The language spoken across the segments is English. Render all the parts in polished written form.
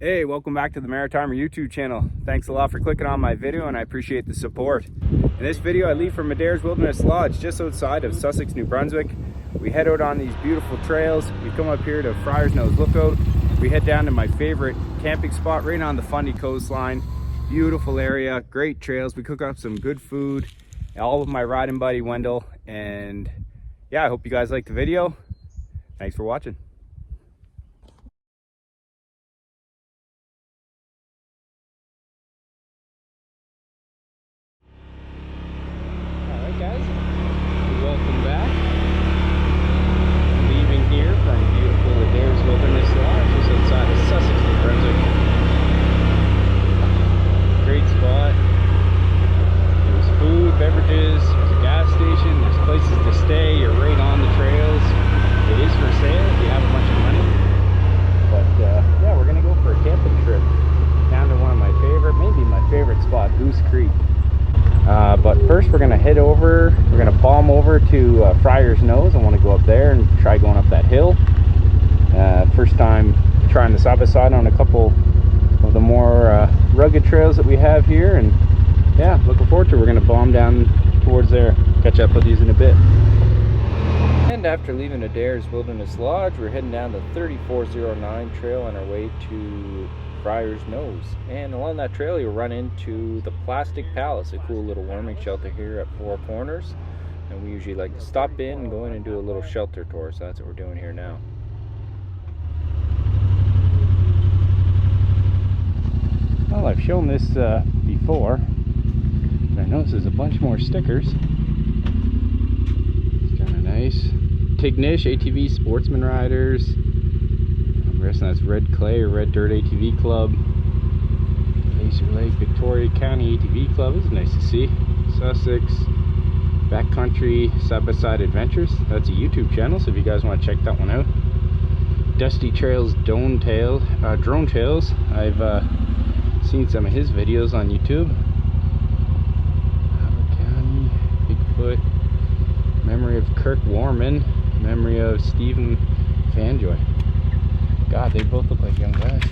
Hey, welcome back to the Maritimer YouTube channel. Thanks a lot for clicking on my video and I appreciate the support. In this video I leave from Adairs Wilderness Lodge just outside of Sussex, New Brunswick. We head out on these beautiful trails. We come up here to Friars Nose Lookout. We head down to my favorite camping spot right on the Fundy Coastline. Beautiful area, great trails. We cook up some good food, all with my riding buddy Wendell. And yeah, I hope you guys like the video. Thanks for watching. Guys, welcome back. Leaving here from beautiful Adairs Wilderness Lodge, just outside of Sussex, New Brunswick. Great spot. There's food, beverages, there's a gas station, there's places to stay. You're right on the trails. It is for sale if you have a bunch of money. But yeah, we're gonna go for a camping trip down to one of my favorite, maybe my favorite spot, Goose Creek. But first we're gonna head over, we're gonna bomb over to Friars Nose. I want to go up there and try going up that hill. First time trying the side by side on a couple of the more rugged trails that we have here, and yeah, looking forward to it. We're gonna bomb down towards there. Catch up with these in a bit. And after leaving Adairs Wilderness Lodge, we're heading down the 3409 trail on our way to Friars Nose, and along that trail you'll run into the Plastic Palace, a cool little warming shelter here at Four Corners, and we usually like to stop in and go in and do a little shelter tour, so that's what we're doing here now. Well, I've shown this before, but I noticed there's a bunch more stickers. It's kind of nice. Tignish ATV Sportsman Riders. I'm guessing that's Red Clay or Red Dirt ATV Club. Laser Lake Victoria County ATV Club. This is nice to see. Sussex Backcountry Side by Side Adventures. That's a YouTube channel, so if you guys want to check that one out. Dusty Trails Drone Tales. I've seen some of his videos on YouTube. Howard County, Bigfoot. Memory of Kirk Warman. Memory of Stephen Fanjoy. God, they both look like young guys.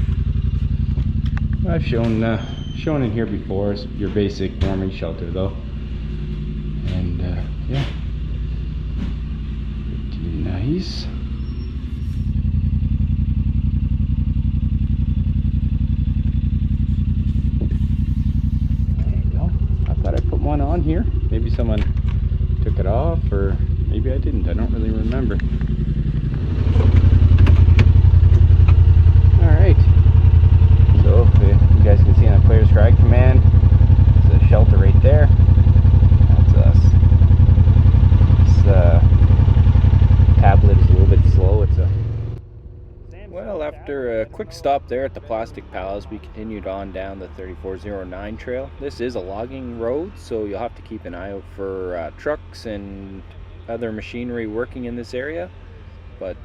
I've shown in here before. It's your basic warming shelter though, and yeah, pretty nice. There you go. I thought I put one on here. Maybe someone took it off, or maybe I didn't. I don't really remember. Alright, so you guys can see on the player's ride command, there's a shelter right there. That's us. This tablet is a little bit slow. Well, after a quick stop there at the Plastic Palace, we continued on down the 3409 trail. This is a logging road, so you'll have to keep an eye out for trucks and other machinery working in this area. But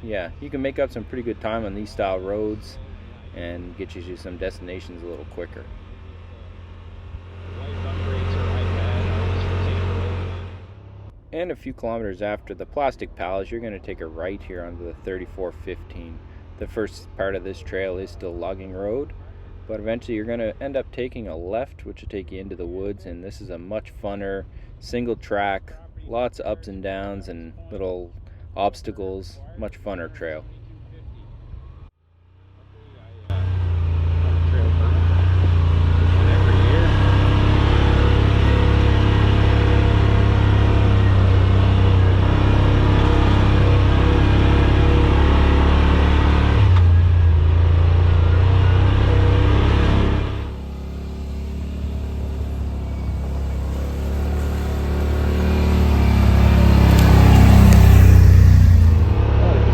yeah, you can make up some pretty good time on these style roads and get you to some destinations a little quicker. And a few kilometers after the Plastic Palace, you're going to take a right here onto the 3415. The first part of this trail is still logging road, but eventually you're going to end up taking a left, which will take you into the woods, and this is a much funner single track, lots of ups and downs and little obstacles, much funner trail.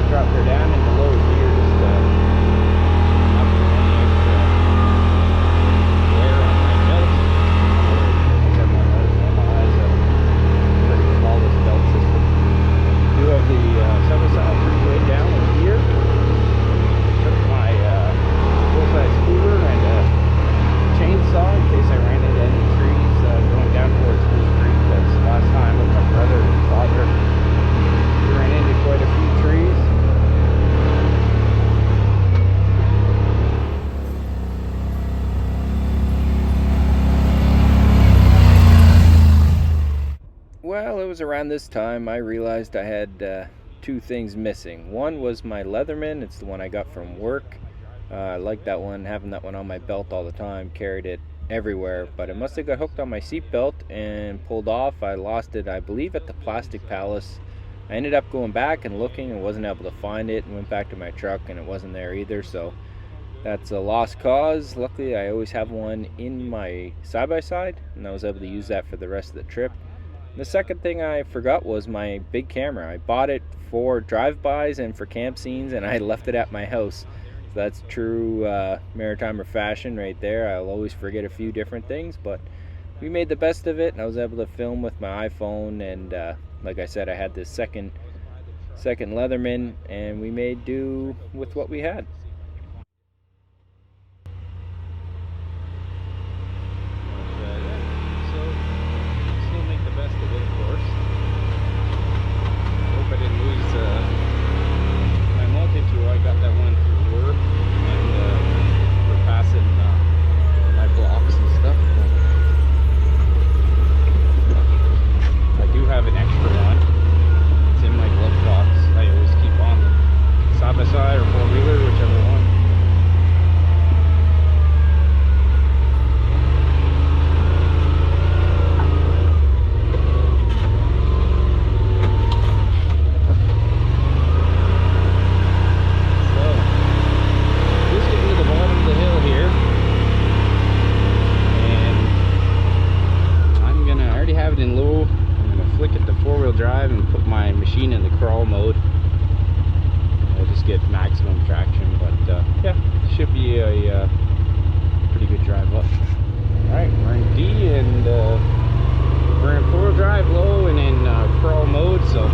Drop her down was around this time I realized I had two things missing. One was my Leatherman. It's the one I got from work. I liked that one, having that one on my belt all the time, carried it everywhere, but it must have got hooked on my seat belt and pulled off. I lost it, I believe, at the Plastic Palace. I ended up going back and looking and wasn't able to find it, and went back to my truck and it wasn't there either, so that's a lost cause. Luckily, I always have one in my side-by-side, and I was able to use that for the rest of the trip. The second thing I forgot was my big camera. I bought it for drive-bys and for camp scenes, and I left it at my house. So that's true Maritimer fashion right there. I'll always forget a few different things, but we made the best of it, and I was able to film with my iPhone, and like I said, I had this second Leatherman, and we made do with what we had. Drive and put my machine in the crawl mode. I'll just get maximum traction, but yeah, should be a pretty good drive up. Alright, we're in D, and we're in 4-wheel drive low and in crawl mode, so let's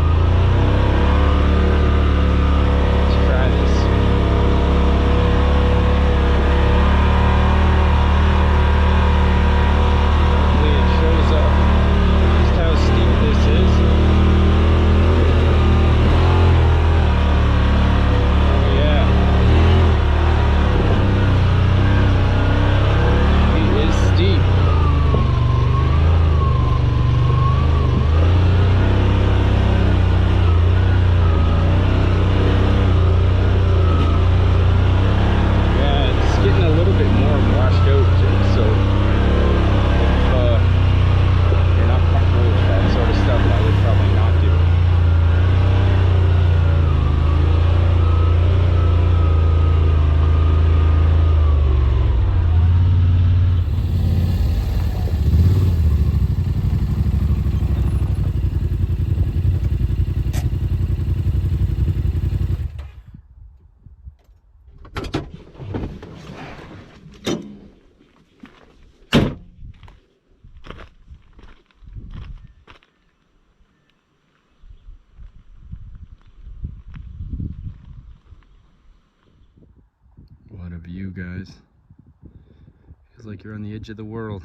try this. Hopefully it shows up just how steep this is. What a view, guys. Feels like you're on the edge of the world.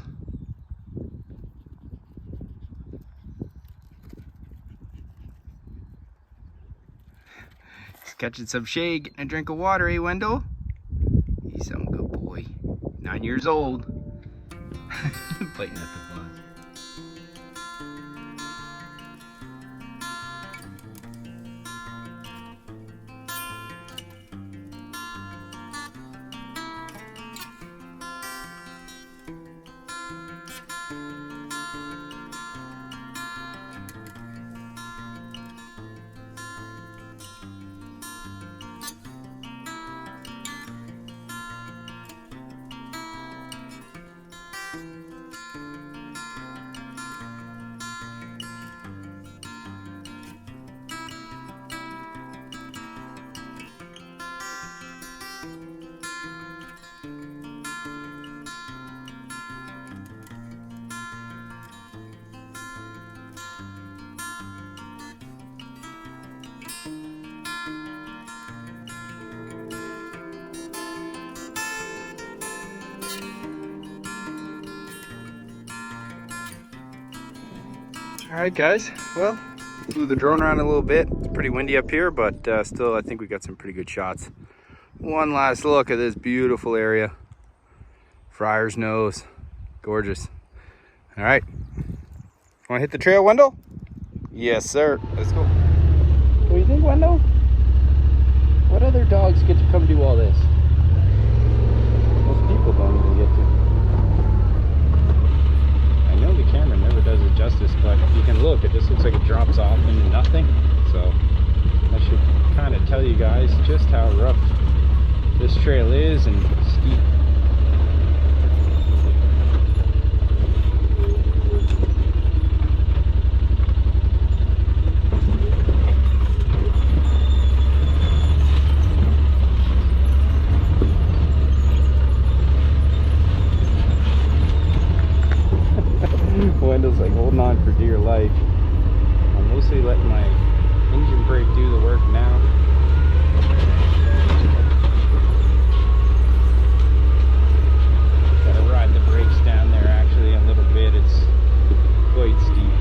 He's catching some shade, getting a drink of water, eh, Wendell? He's some good boy. 9 years old. Biting at the flies. Alright guys, well, flew the drone around a little bit. It's pretty windy up here, but still I think we got some pretty good shots. One last look at this beautiful area. Friars Nose, gorgeous. Alright, wanna hit the trail, Wendell? Yes, sir. Let's go. What do you think, Wendell? What other dogs get to come do all this? Most people don't even get to. I know the camera never does it justice, but you can look. It just looks like it drops off into nothing. So that should kind of tell you guys just how rough this trail is and steep. Wendell's like holding on for dear life. I'm mostly letting my engine brake do the work now. Gotta ride the brakes down there actually a little bit. It's quite steep.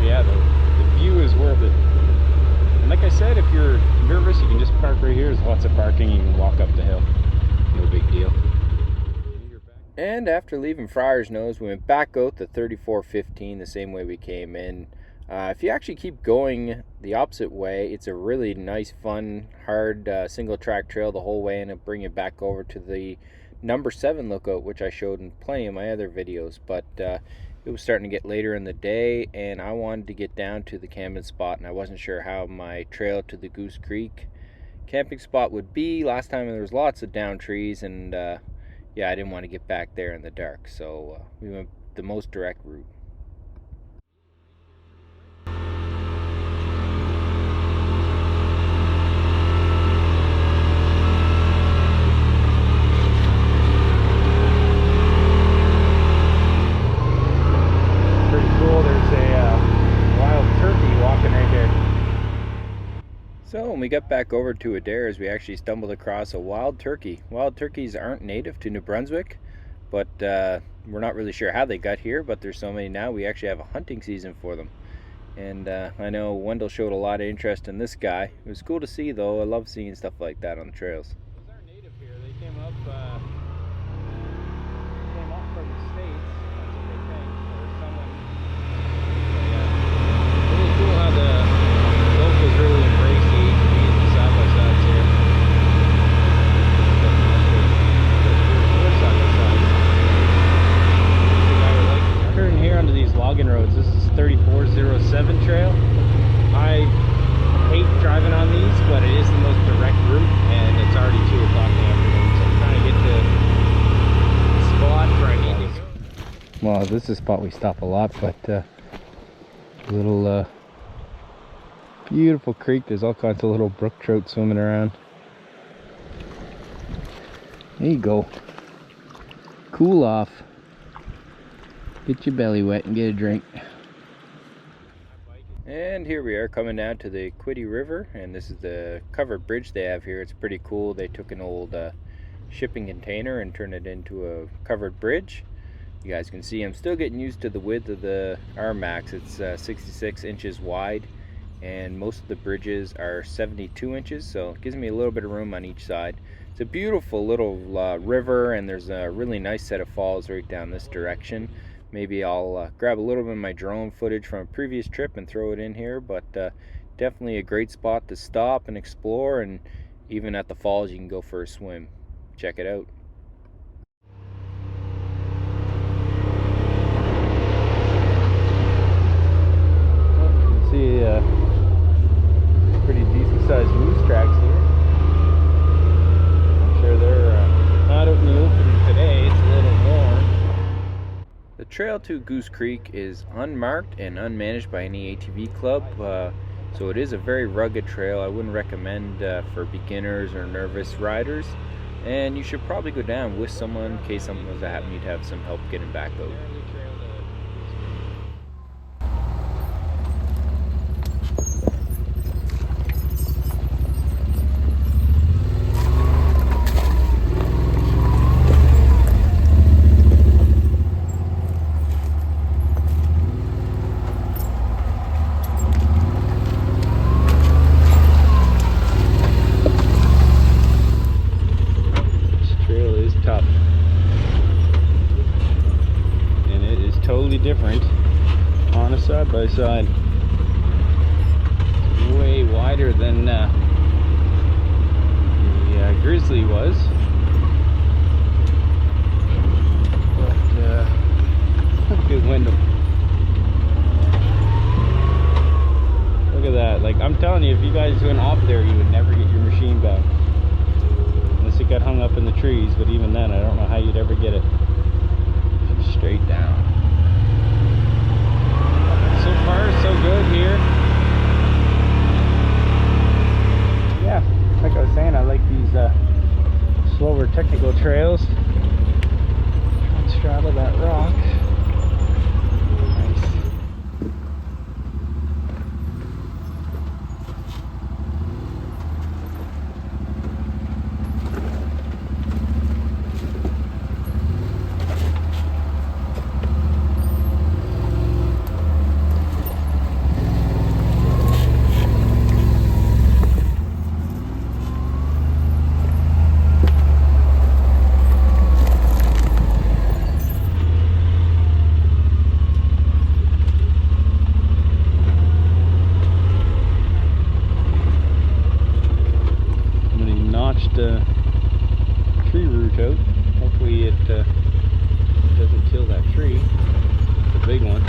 Yeah, the view is worth it. And like I said, if you're nervous, you can just park right here. There's lots of parking. You can walk up the hill. No big deal. And after leaving Friars Nose, we went back out to 3415 the same way we came in. If you actually keep going the opposite way, it's a really nice, fun, hard single track trail the whole way, and it'll bring you back over to the number 7 lookout, which I showed in plenty of my other videos. But it was starting to get later in the day, and I wanted to get down to the camping spot, and I wasn't sure how my trail to the Goose Creek camping spot would be. Last time there was lots of down trees, and yeah, I didn't want to get back there in the dark, so we went the most direct route. So when we got back over to Adairs, we actually stumbled across a wild turkey. Wild turkeys aren't native to New Brunswick, but we're not really sure how they got here, but there's so many now, we actually have a hunting season for them. And I know Wendell showed a lot of interest in this guy. It was cool to see, though. I love seeing stuff like that on the trails. Those aren't native here. They came up from the States. That's what they think. Or someone. But, yeah. Really cool how the locals really embrace the ATVs and side-by-sides here. We're side-by-sides. Turning here onto these logging roads. This is 3407 trail. I hate driving on these, but it is the most direct route, and it's already 2 o'clock in the afternoon, so I'm trying to get to the spot where I need to go. Well, this is a spot we stop a lot, but little beautiful creek. There's all kinds of little brook trout swimming around. There you go. Cool off. Get your belly wet and get a drink. And here we are coming down to the Quiddy River, and this is the covered bridge they have here. It's pretty cool. They took an old shipping container and turned it into a covered bridge. You guys can see I'm still getting used to the width of the R-Max. It's 66 inches wide, and most of the bridges are 72 inches, so it gives me a little bit of room on each side. It's a beautiful little river, and there's a really nice set of falls right down this direction. Maybe I'll grab a little bit of my drone footage from a previous trip and throw it in here, but definitely a great spot to stop and explore, and even at the falls you can go for a swim. Check it out. You can see pretty decent sized moose tracks here. I'm sure they're not out in the open today. It's a little warm. The trail to Goose Creek is unmarked and unmanaged by any ATV club, so it is a very rugged trail. I wouldn't recommend for beginners or nervous riders, and you should probably go down with someone in case something was to happen. You'd have some help getting back out. Tough. side. It's way wider than the Grizzly was. But look at Wendell. Look at that. Like, I'm telling you, if you guys went off there, you would never get your machine back. Unless it got hung up in the trees, but even then, I don't know how you'd ever get it straight down. So far, so good here. Yeah, like I was saying, I like these slower technical trails. Try and straddle that rock. Nice. Tree root out. Hopefully it doesn't kill that tree. It's a big one.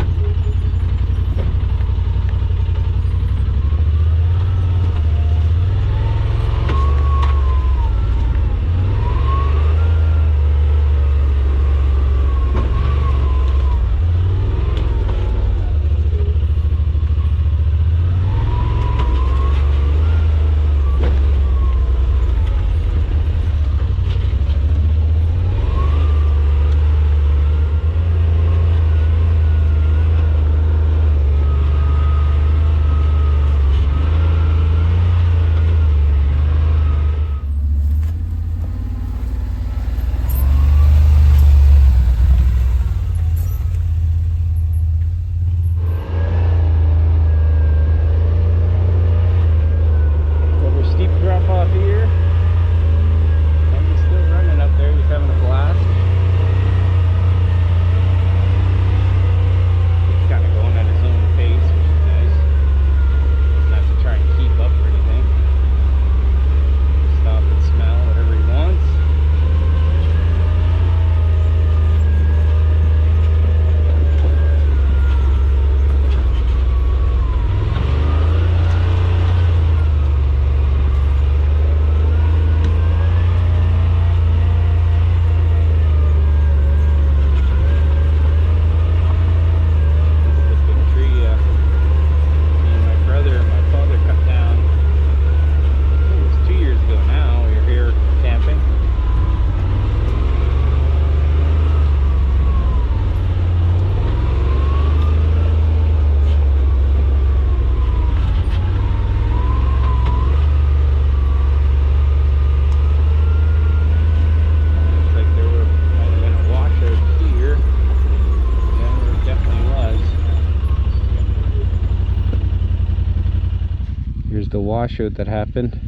The washout that happened.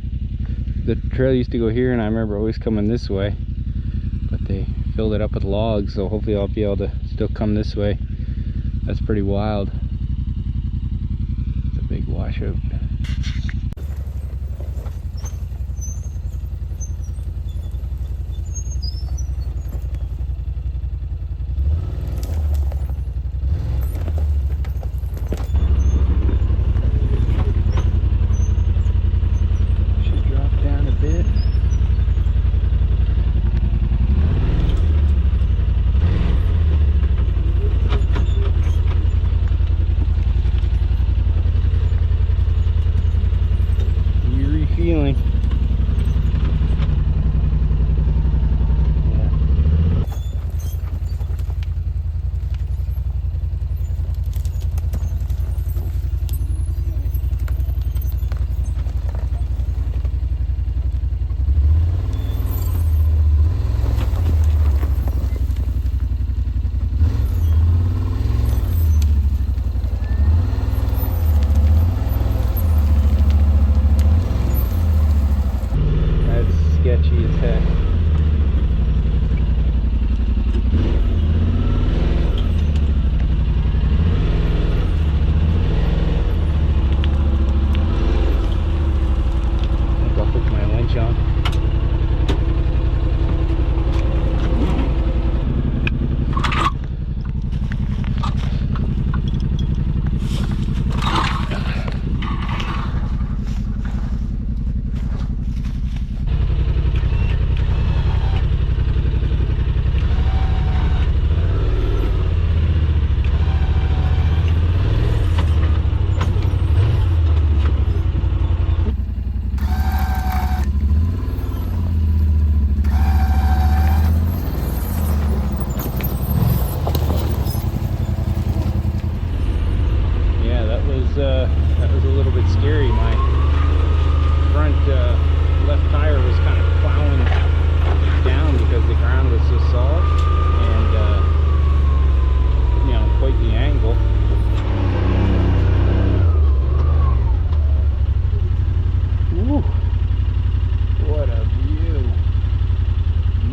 The trail used to go here, and I remember always coming this way, but they filled it up with logs, so hopefully I'll be able to still come this way. That's pretty wild. It's a big washout. left tire was kind of plowing down because the ground was so soft and you know, quite the angle. Woo. What a view.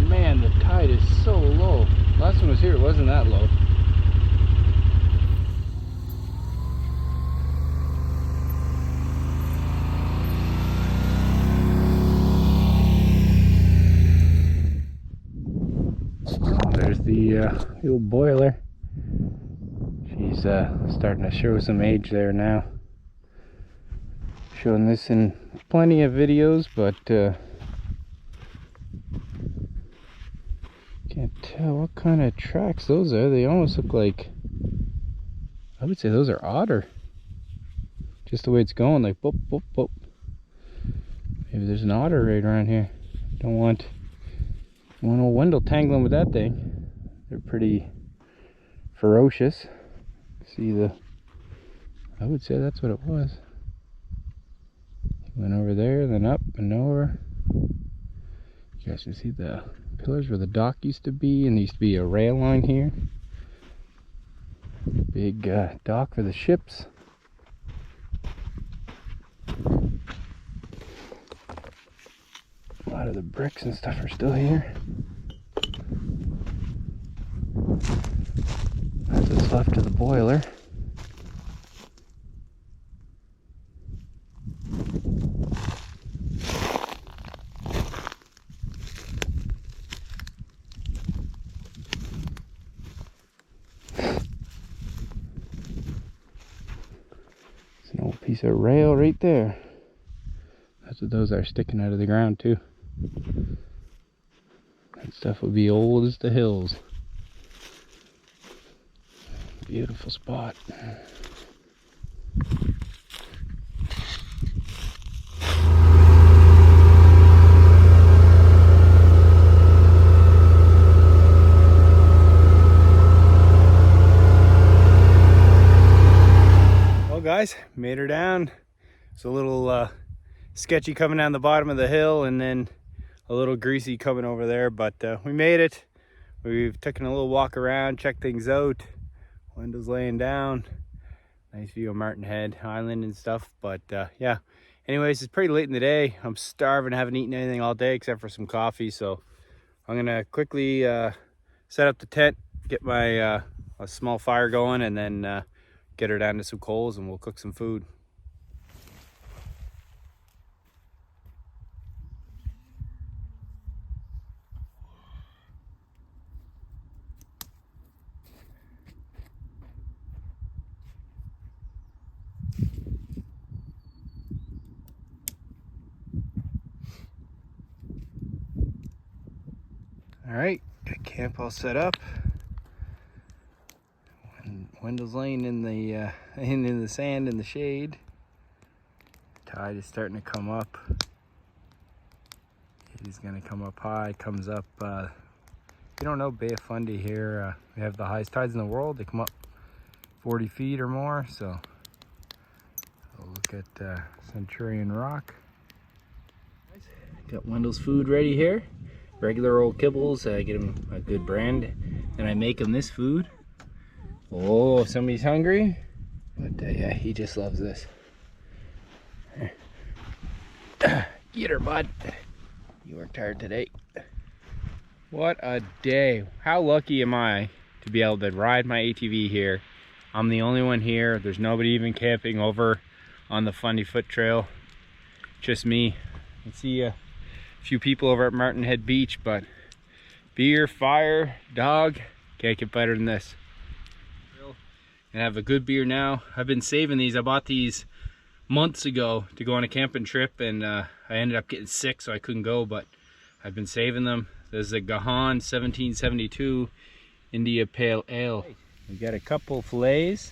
Man, the tide is so low. Last one was here, it wasn't that low. There's the old boiler. She's starting to show some age there now. Showing this in plenty of videos, but can't tell what kind of tracks those are. They almost look like, I would say those are otter. Just the way it's going, like boop, boop, boop. Maybe there's an otter right around here. Don't want old Wendell tangling with that thing. They're pretty ferocious. See the, I would say that's what it was. Went over there, then up and over. You guys can see the pillars where the dock used to be, and there used to be a rail line here. Big dock for the ships. A lot of the bricks and stuff are still here. That's what's left of the boiler. It's an old piece of rail right there. That's what those are, sticking out of the ground too. That stuff would be old as the hills. Beautiful spot. Well guys, made her down. It's a little sketchy coming down the bottom of the hill, and then a little greasy coming over there, but we made it. We've taken a little walk around, checked things out. Wendell's laying down. Nice view of Martin Head Island and stuff, but yeah. Anyways, it's pretty late in the day. I'm starving, haven't eaten anything all day except for some coffee, so I'm gonna quickly set up the tent, get my a small fire going, and then get her down to some coals and we'll cook some food. All right, got camp all set up. Wendell's laying in the sand in the shade. Tide is starting to come up. He's gonna come up high. Comes up. You don't know Bay of Fundy here. We have the highest tides in the world. They come up 40 feet or more. So we'll look at Centurion Rock. Got Wendell's food ready here. Regular old kibbles. Get him a good brand. Then I make him this food. Oh, somebody's hungry. But yeah, he just loves this. Get her, bud. You worked hard today. What a day. How lucky am I to be able to ride my ATV here. I'm the only one here. There's nobody even camping over on the Fundy Foot Trail. Just me. I see a few people over at Martin Head Beach, but beer, fire, dog, can't get better than this. And I have a good beer now. I've been saving these. I bought these months ago to go on a camping trip, and I ended up getting sick, so I couldn't go, but I've been saving them. There's a Gahan 1772 India Pale Ale. We got a couple fillets,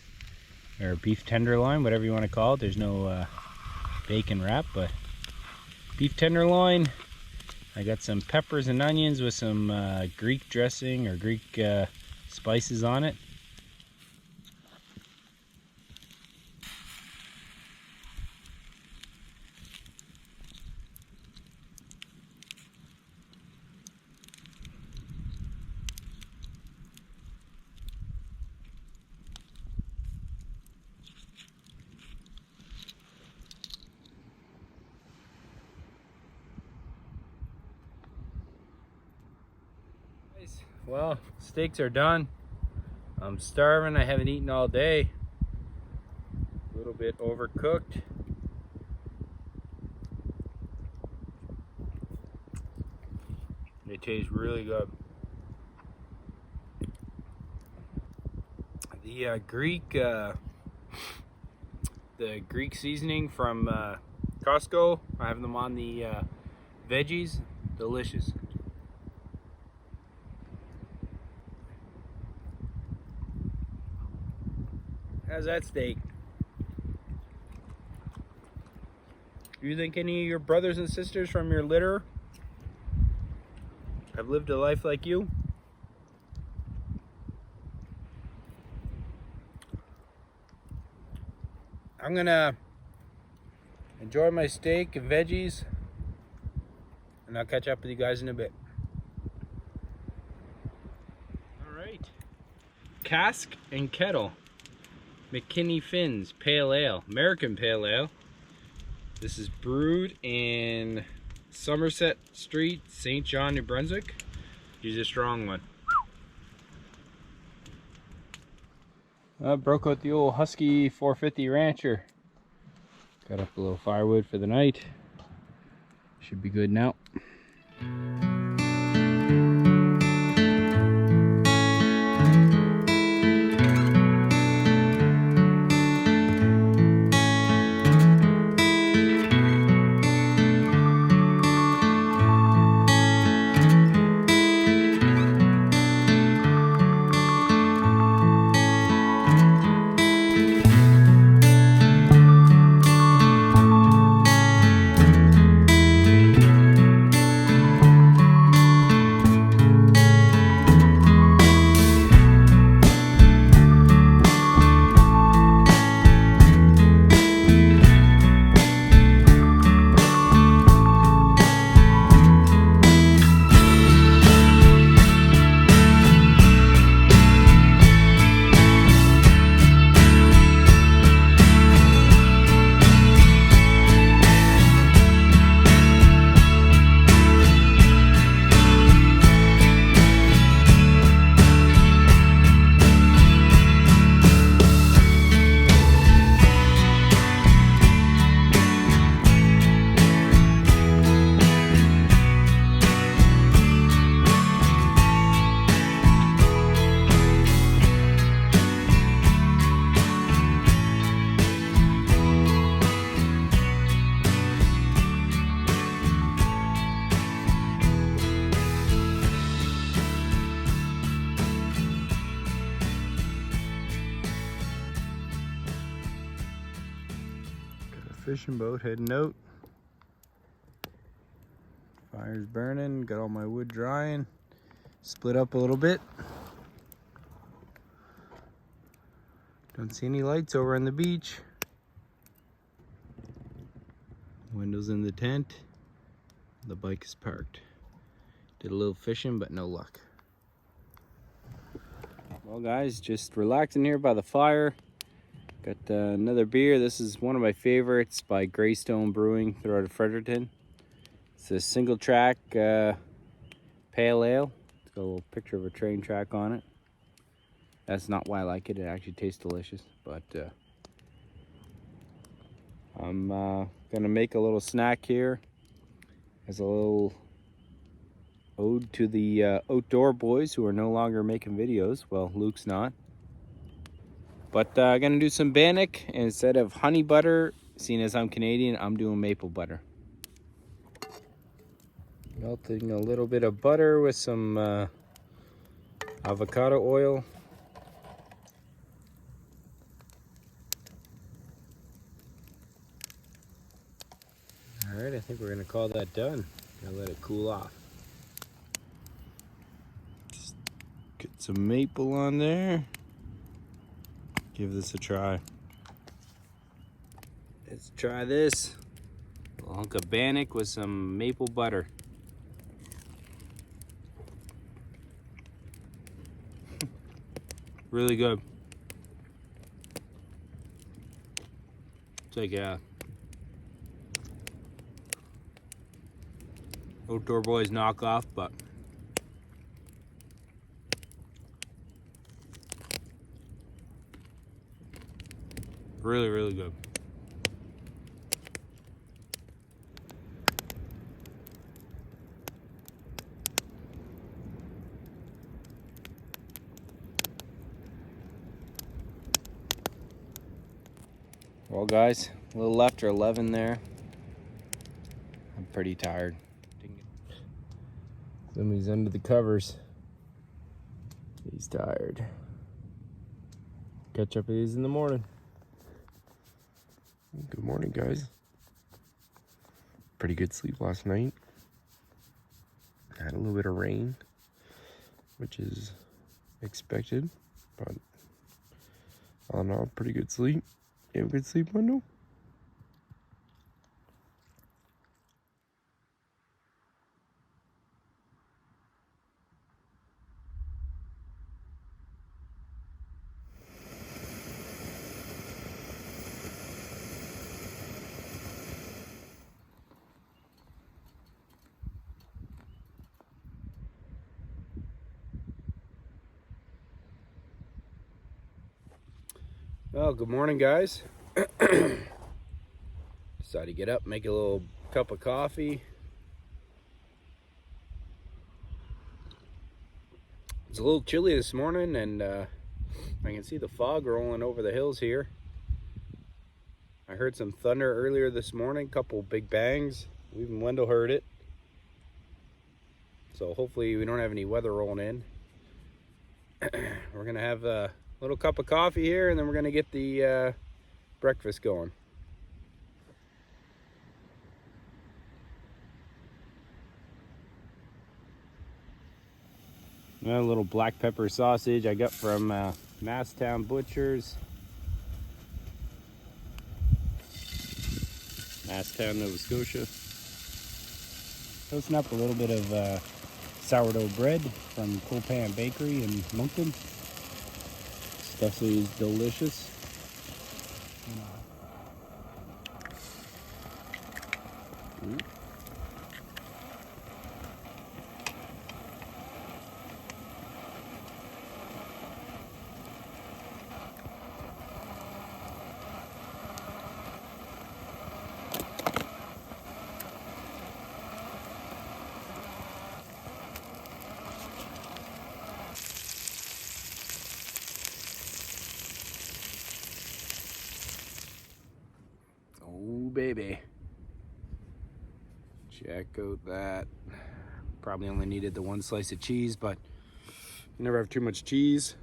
or beef tenderloin, whatever you want to call it. There's no bacon wrap, but beef tenderloin. I got some peppers and onions with some Greek dressing or Greek spices on it. Well, steaks are done. I'm starving. I haven't eaten all day. A little bit overcooked. They taste really good. The Greek seasoning from Costco. I have them on the veggies. Delicious. How's that steak? Do you think any of your brothers and sisters from your litter have lived a life like you? I'm gonna enjoy my steak and veggies, and I'll catch up with you guys in a bit. Alright. Cask and Kettle. McKinney Finn's Pale Ale. American Pale Ale. This is brewed in Somerset Street, St. John, New Brunswick. Use a strong one. I broke out the old Husky 450 Rancher. Got up a little firewood for the night. Should be good now. Fishing boat heading out. Fire's burning, got all my wood drying. Split up a little bit. Don't see any lights over on the beach. Wendell's in the tent. The bike is parked. Did a little fishing, but no luck. Well guys, just relaxing here by the fire. Got another beer. This is one of my favorites by Greystone Brewing. They're out of Fredericton. It's a single track pale ale. It's got a little picture of a train track on it. That's not why I like it. It actually tastes delicious. But I'm gonna make a little snack here as a little ode to the outdoor boys who are no longer making videos. Well, Luke's not. But I'm gonna do some bannock. Instead of honey butter, seeing as I'm Canadian, I'm doing maple butter. Melting a little bit of butter with some avocado oil. All right, I think we're gonna call that done. Gonna let it cool off. Just get some maple on there. Give this a try. Let's try this. A hunk of bannock with some maple butter. Really good. It's like a outdoor boys knockoff, but Really, really good. Well guys, a little after 11 there. I'm pretty tired. Somebody's under the covers. He's tired. Catch up with these in the morning. Good morning, guys. Pretty good sleep last night. Had a little bit of rain, which is expected, but all in all, pretty good sleep. You have good sleep, Wendell? Well, good morning, guys. Decided to get up, make a little cup of coffee. It's a little chilly this morning, and I can see the fog rolling over the hills here. I heard some thunder earlier this morning, couple big bangs. Even Wendell heard it. So hopefully we don't have any weather rolling in. We're gonna have a little cup of coffee here, and then we're gonna get the breakfast going. A little black pepper sausage I got from Masstown Butchers. Masstown, Nova Scotia. Toasting up a little bit of sourdough bread from Cool Pan Bakery in Moncton. Stuff is delicious. Oh baby, check out that. Probably only needed the one slice of cheese, but you never have too much cheese.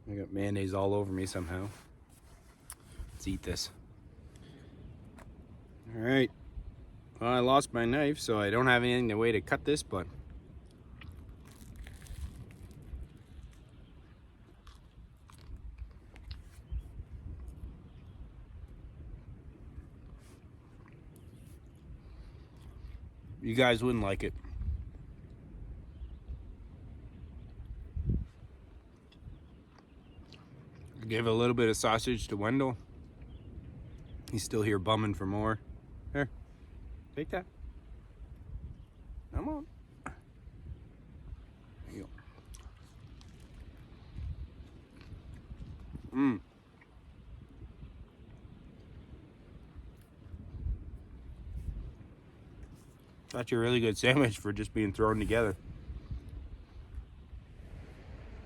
I got mayonnaise all over me somehow. Let's eat this. All right, well, I lost my knife, so I don't have any way to cut this, but you guys wouldn't like it. I gave a little bit of sausage to Wendell. He's still here bumming for more. Here, take that. Come on. There you go. That's a really good sandwich for just being thrown together.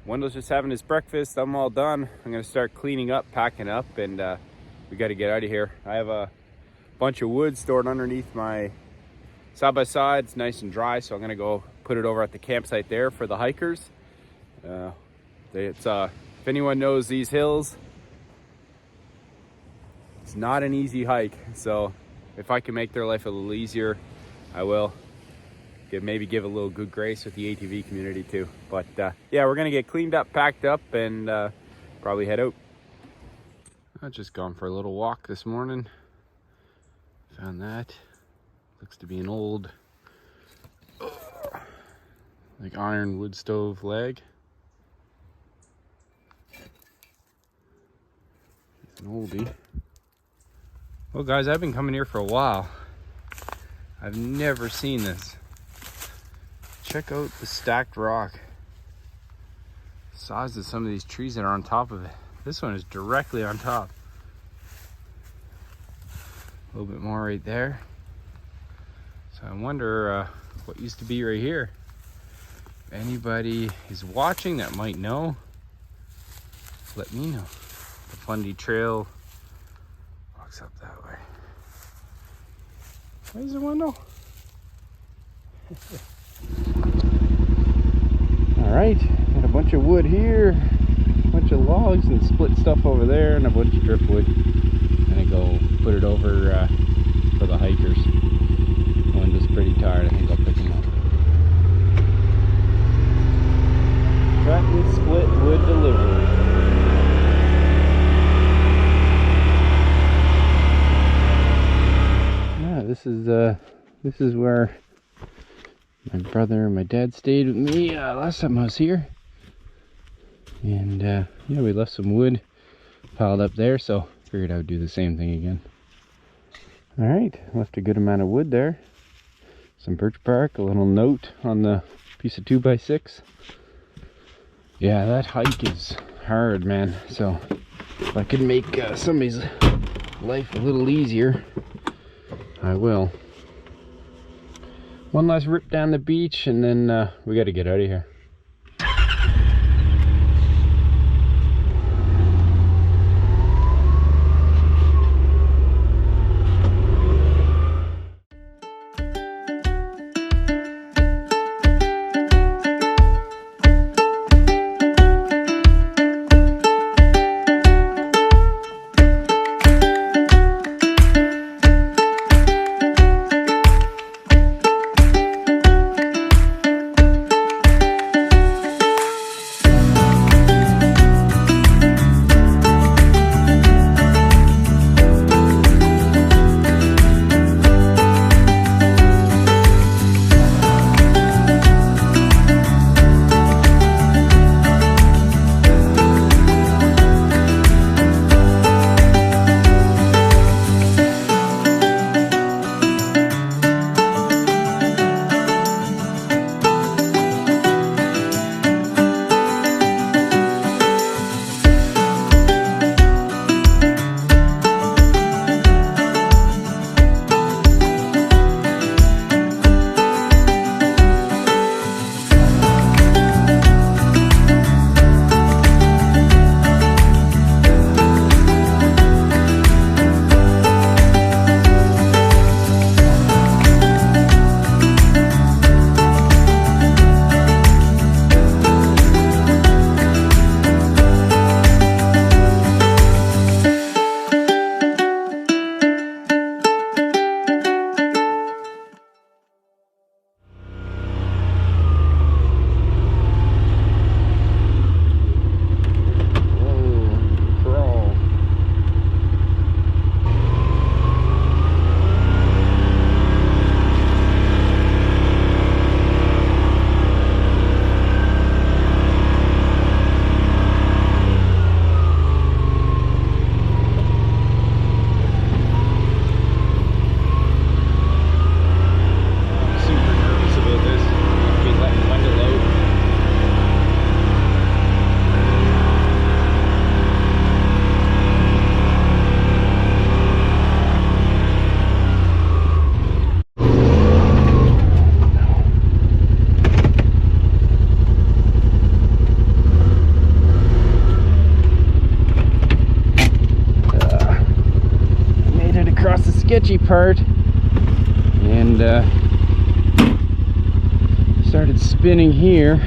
Wendell's just having his breakfast. I'm all done. I'm gonna start cleaning up, packing up, and we gotta get out of here. I have a bunch of wood stored underneath my side-by-side. It's nice and dry, so I'm gonna go put it over at the campsite there for the hikers. If anyone knows these hills, it's not an easy hike. So if I can make their life a little easier, I will. Maybe give a little good grace with the ATV community too. But yeah, we're gonna get cleaned up, packed up, and probably head out. I've just gone for a little walk this morning. Found that. Looks to be an old like iron wood stove leg. It's an oldie. Well guys, I've been coming here for a while. I've never seen this. Check out the stacked rock. size of some of these trees that are on top of it. This one is directly on top. A little bit more right there. So I wonder what used to be right here. If anybody is watching that might know, let me know. The Fundy Trail walks up that way. Where's the window? Alright, got a bunch of wood here, a bunch of logs and split stuff over there, and a bunch of driftwood. Gonna go put it over for the hikers. Wendell's pretty tired, I think I'll pick him up. Cut and split wood delivery. Yeah, this is where my brother and my dad stayed with me last time I was here. And yeah, we left some wood piled up there, so figured I would do the same thing again. Alright, left a good amount of wood there. Some birch bark, a little note on the piece of 2x6. Yeah, that hike is hard, man. So if I could make somebody's life a little easier, I will. One last rip down the beach, and then we got to get out of here. Sketchy part, and started spinning here.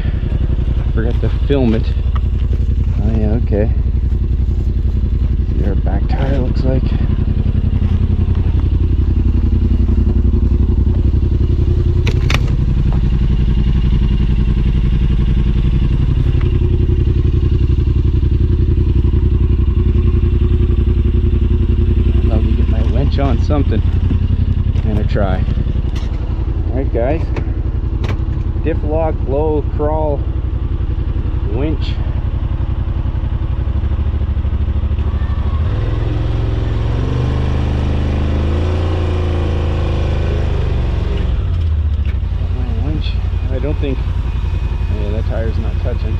Forgot to film it. Oh yeah, okay. See our back tire looks like. On something. I'm gonna try. Alright guys, diff lock, low crawl winch. I don't think, yeah, that tire's not touching.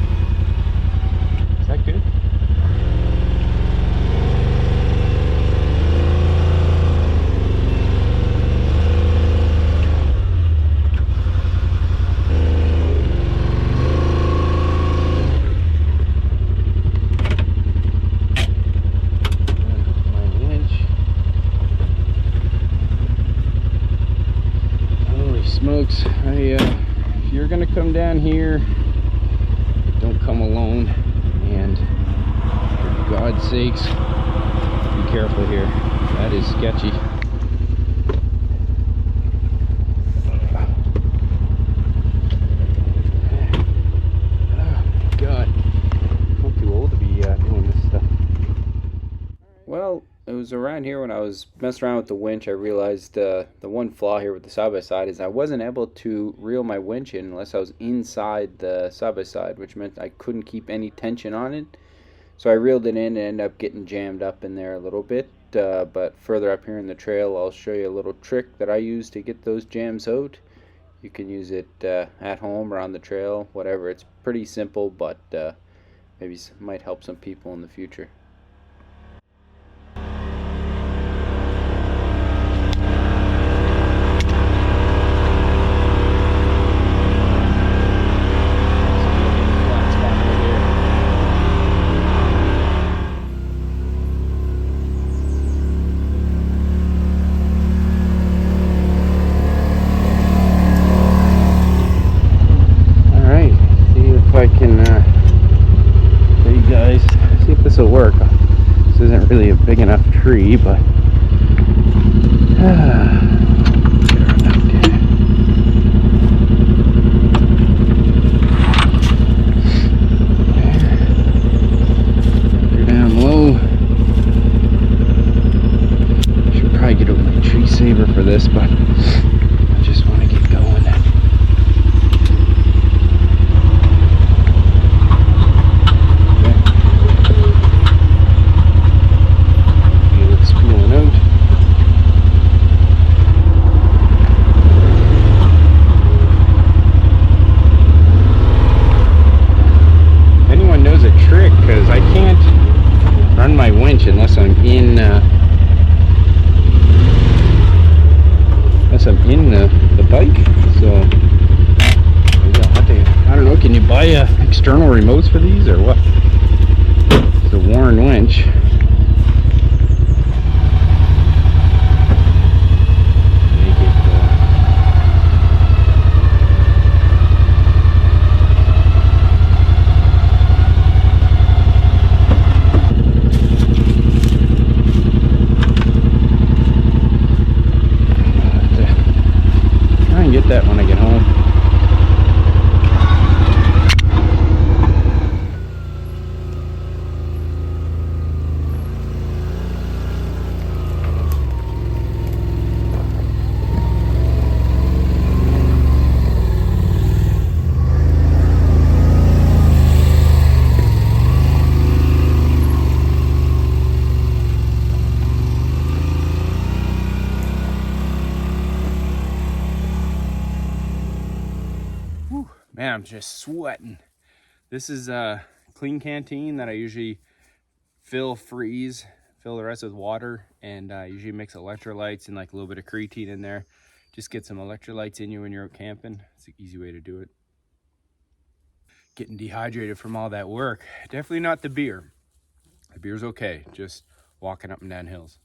down here, don't come alone, and for God's sakes, be careful here. That is sketchy. Oh God, I'm too old to be doing this stuff. Well, it was around here when I was messing around with the winch, I realized the one flaw here with the side-by-side is I wasn't able to reel my winch in unless I was inside the side-by-side, which meant I couldn't keep any tension on it. So I reeled it in and ended up getting jammed up in there a little bit. But further up here in the trail, I'll show you a little trick that I use to get those jams out. You can use it at home or on the trail, whatever. It's pretty simple, but maybe might help some people in the future. This isn't really a big enough tree, but you're down low. Should probably get out my tree saver for this, but I just want to get going. Unless I'm in the bike, so I don't know. Can you buy external remotes for these or what? It's a Warren winch. That when I get home. Man, I'm just sweating. This is a clean canteen that I usually fill the rest with water, and I usually mix electrolytes and like a little bit of creatine in there. Just get some electrolytes in you when you're out camping. It's an easy way to do it. Getting dehydrated from all that work. Definitely not the beer. The beer's okay, just walking up and down hills.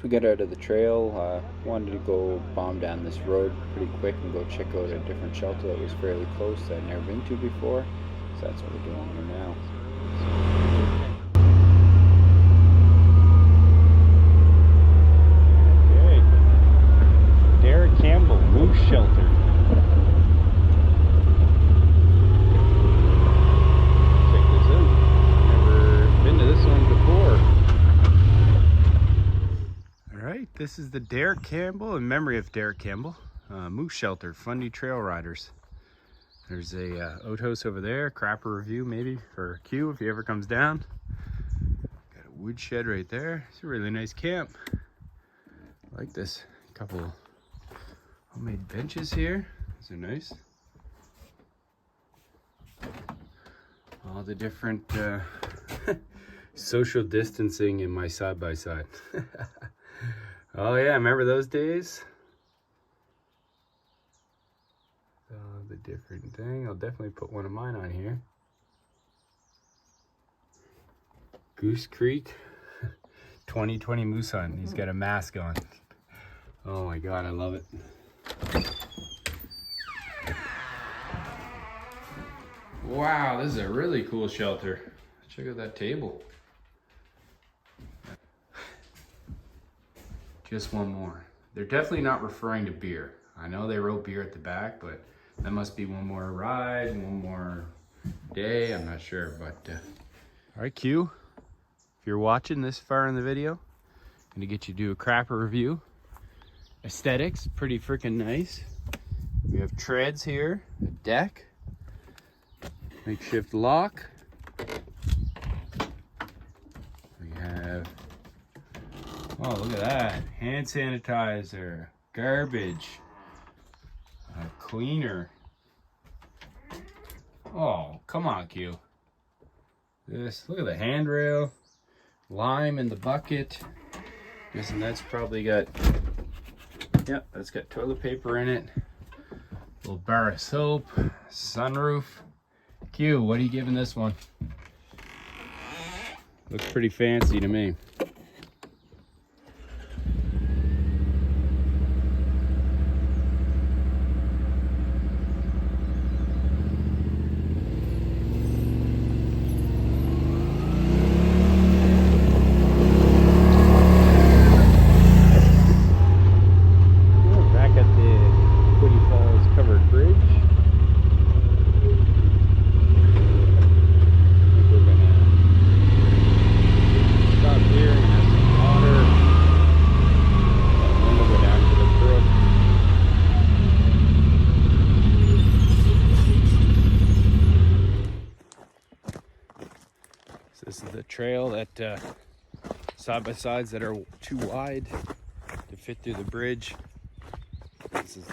we got out of the trail, wanted to go bomb down this road pretty quick and go check out a different shelter that was fairly close that I'd never been to before. So that's what we're doing here now. Okay. Derek Campbell Moose Shelter. Check this out. Never been to this one before. Alright, this is the Derek Campbell, in memory of Derek Campbell, Moose Shelter, Fundy Trail Riders. There's a outhouse over there, crapper review maybe for Q if he ever comes down. Got a wood shed right there. It's a really nice camp. I like this. A couple homemade benches here. These are nice. All the different social distancing in my side-by-side. Oh yeah, remember those days? The different thing. I'll definitely put one of mine on here. Goose Creek 2020 moose hunt. He's got a mask on. Oh my god, I love it. Wow, this is a really cool shelter. Check out that table. Just one more. They're definitely not referring to beer. I know they wrote beer at the back, but that must be one more ride, one more day. I'm not sure, but all right, Q. If you're watching this far in the video, I'm gonna get you to do a crapper review. Aesthetics, pretty freaking nice. We have treads here, a deck, makeshift lock. We have, oh, look at that. Hand sanitizer, garbage, a cleaner. Oh, come on, Q. This, look at the handrail, lime in the bucket. Guessing that's probably got, yep, that's got toilet paper in it. Little bar of soap, sunroof. Q, what are you giving this one? Looks pretty fancy to me. This is the trail that side-by-sides that are too wide to fit through the bridge. This is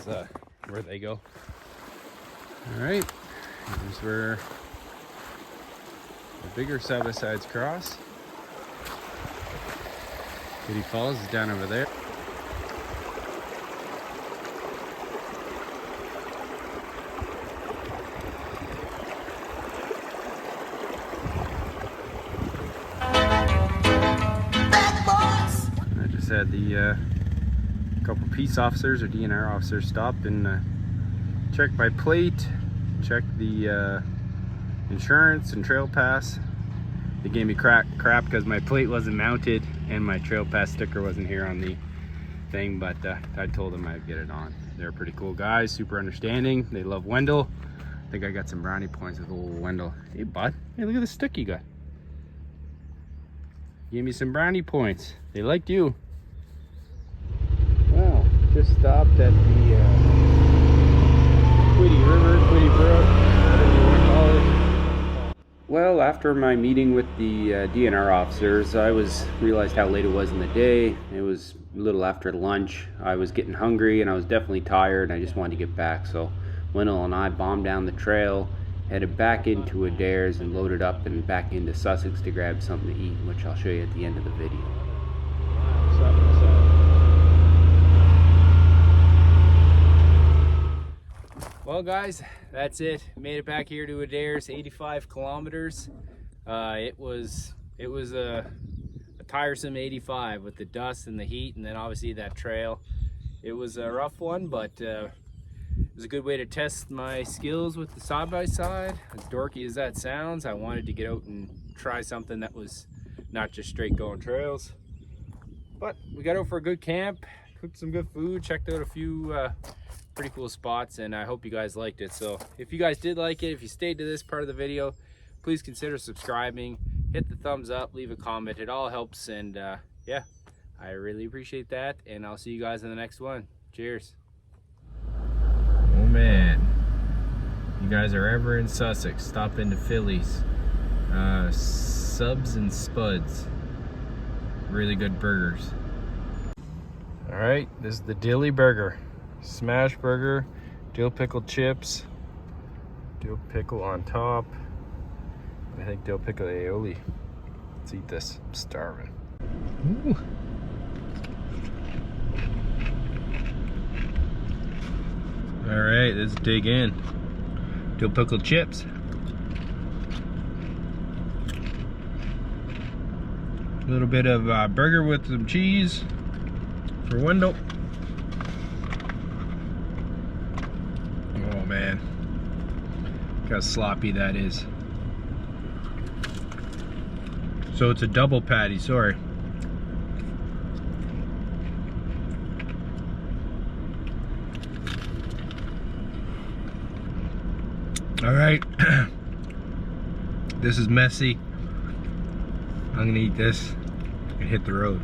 where they go. All right, here's where the bigger side-by-sides cross. Quiddy Falls is down over there. Had the couple peace officers or DNR officers stopped and checked my plate, checked the insurance and trail pass. They gave me crap because my plate wasn't mounted and my trail pass sticker wasn't here on the thing, but I told them I'd get it on. They're pretty cool guys, super understanding. They love Wendell. I think I got some brownie points with old Wendell. Hey bud, hey, look at the stick you got. Gave me some brownie points. They liked you. Well, just stopped at the Quiddy River, Quiddy Brook, whatever you want to call it. Well, after my meeting with the DNR officers, I realized how late it was in the day. It was a little after lunch. I was getting hungry and I was definitely tired. I just wanted to get back, so Wendell and I bombed down the trail, headed back into Adairs and loaded up and back into Sussex to grab something to eat, which I'll show you at the end of the video. Well guys, that's it. Made it back here to Adairs, 85 kilometers. It was a tiresome 85 with the dust and the heat, and then obviously that trail. It was a rough one, but it was a good way to test my skills with the side-by-side. As dorky as that sounds, I wanted to get out and try something that was not just straight going trails. But we got out for a good camp, cooked some good food, checked out a few pretty cool spots, and I hope you guys liked it. So if you guys did like it, if you stayed to this part of the video, please consider subscribing, hit the thumbs up, leave a comment. It all helps, and yeah, I really appreciate that, and I'll see you guys in the next one. Cheers. Oh man, you guys are ever in Sussex, stop into Philly's. Subs and Spuds, really good burgers. All right, this is the Dilly Burger. Smash burger, dill pickle chips, dill pickle on top. I think dill pickle aioli. Let's eat this. I'm starving. Ooh. All right, let's dig in. Dill pickle chips. A little bit of burger with some cheese for Wendell. Oh man, look how sloppy that is. So it's a double patty, sorry. All right, this is messy. I'm gonna eat this and hit the road.